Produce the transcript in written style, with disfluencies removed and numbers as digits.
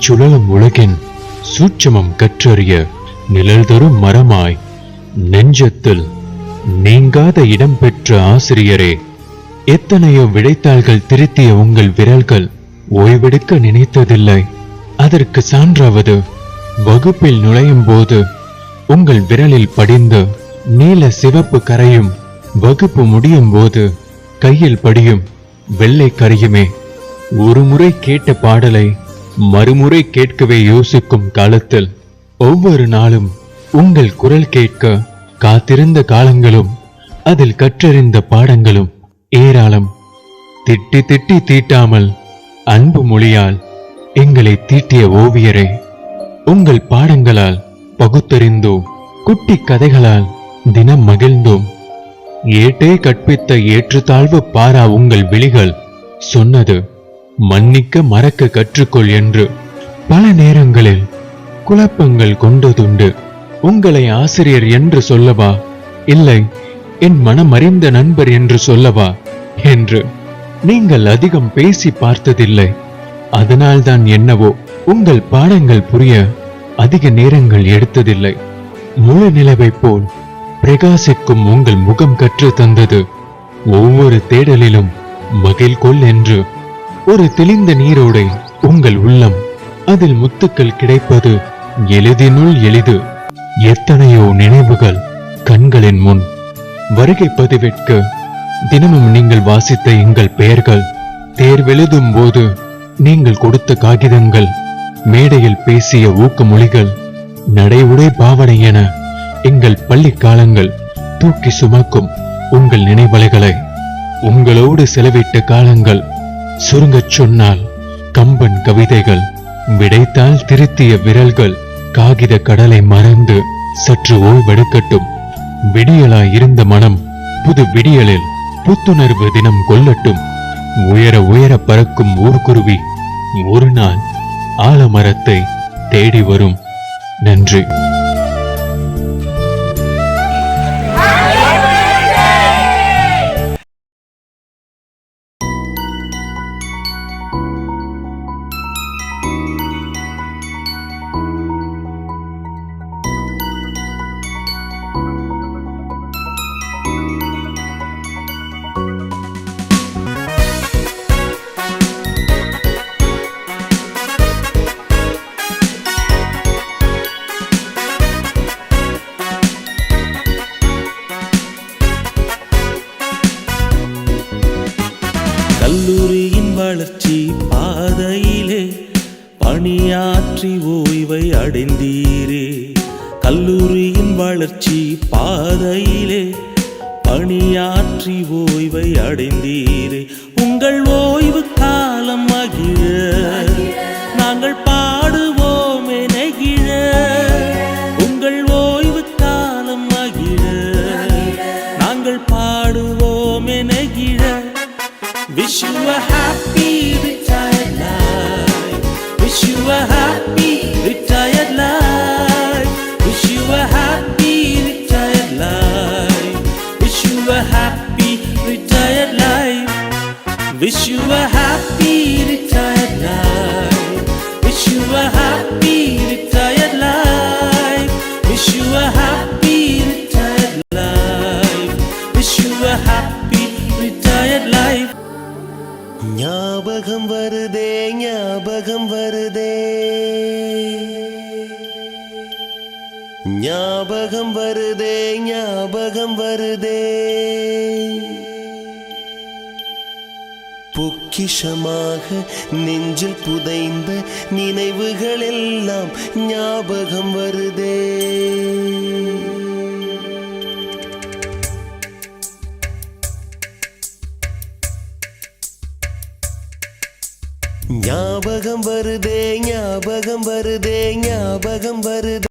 சுழலும் உலகின் சூட்சமம் கற்றறிய நிழல் தரும் மரமாய் நெஞ்சத்தில் நீங்காத இடம் பெற்ற ஆசிரியரே, எத்தனையோ விடைத்தாள்கள் திருத்திய உங்கள் விரல்கள் ஓய்வெடுக்க நினைத்ததில்லை. அதற்கு சான்றாவது வகுப்பில் நுழையும் போது உங்கள் விரலில் படிந்த நீல சிவப்பு கரையும் வகுப்பு முடியும் போது கையில் படியும் வெள்ளை கரையுமே. ஒரு முறை கேட்ட பாடலை மறுமுறை கேட்கவே யோசிக்கும் காலத்தில் ஒவ்வொரு நாளும் உங்கள் குரல் கேட்க காத்திருந்த காலங்களும் அதில் கற்றறிந்த பாடங்களும் ஏராளம். திட்டி திட்டி தீட்டாமல் அன்பு மொழியால் எங்களை தீட்டிய ஓவியரே, உங்கள் பாடங்களால் பகுத்தறிந்தோம், குட்டி கதைகளால் தினம் மகிழ்ந்தோம். ஏட்டே கற்பித்த ஏற்றுத்தாழ்வு பாரா உங்கள் விழிகள் சொன்னது மன்னிக்க மறக்க கற்றுக்கொள் என்று. பல நேரங்களில் குழப்பங்கள் கொண்டதுண்டு. உங்களை ஆசிரியர் என்று சொல்லவா, இல்லை என் மனமறிந்த நண்பர் என்று சொல்லவா என்று நீங்கள் அதிகம் பேசி பார்த்ததில்லை. அதனால்தான் என்னவோ உங்கள் பாடங்கள் புரிய அதிக நேரங்கள் எடுத்ததில்லை. முழு நிலவை போல் பிரகாசிக்கும் உங்கள் முகம் கற்று தந்தது ஒவ்வொரு தேடலிலும் மகிழ்கொள் என்று. ஒரு தெளிந்த நீரோடை உங்கள் உள்ளம், அதில் முத்துக்கள் கிடைப்பது எளிதினுள் எளிது. எத்தனையோ நினைவுகள் கண்களின் முன் வருகை பதிவேற்க தினமும் நீங்கள் வாசித்த எங்கள் பெயர்கள், தேர்வெழுதும் போது நீங்கள் கொடுத்த காகிதங்கள், மேடையில் பேசிய ஊக்கமொழிகள், நடை உடை பாவனை என எங்கள் பள்ளி காலங்கள் தூக்கி சுமக்கும் உங்கள் நினைவலைகளை. உங்களோடு செலவிட்ட காலங்கள் சுருங்கச் சொன்னால் கம்பன் கவிதைகள், விடைத்தால் திருத்திய விரல்கள் காகித கடலை மறந்து சற்று ஓய்வெடுக்கட்டும். விடியலாய் இருந்த மனம் புது விடியலில் புத்துணர்வு தினம் கொள்ளட்டும். உயர உயர பறக்கும் ஊர்குருவி ஒரு நாள் ஆலமரத்தை தேடி வரும். நன்றி. கல்லூரியின் வளர்ச்சி பாதையிலே பணியாற்றி ஓய்வை அடைந்தீரே. கல்லூரியின் வளர்ச்சி பாதையிலே பணியாற்றி ஓய்வை அடைந்தீரே. உங்கள் ஓய்வு காலம் மகிழ நாங்கள் பாடுவோமே நெகிழ. உங்கள் ஓய்வு காலம் மகிழ நாங்கள் பாடுவோமே நெகிழ. Wish you a happy retired life. Wish you a happy retired life. Wish you a happy retired life. Wish you a happy retired life. Wish you a happy retired life. Wish you a happy retired life. Wish you a happy retired life. Wish you a happy retired life. ஞாபகம் வருதே ஞாபகம் வருதே ஞாபகம் வருதே ஞாபகம் வருதே. பொக்கிஷமாக நெஞ்சில் புதைந்த நினைவுகள் எல்லாம் ஞாபகம் வருதே. ஞாபகம் வருதே ஞாபகம் வருதே ஞாபகம் வருதே.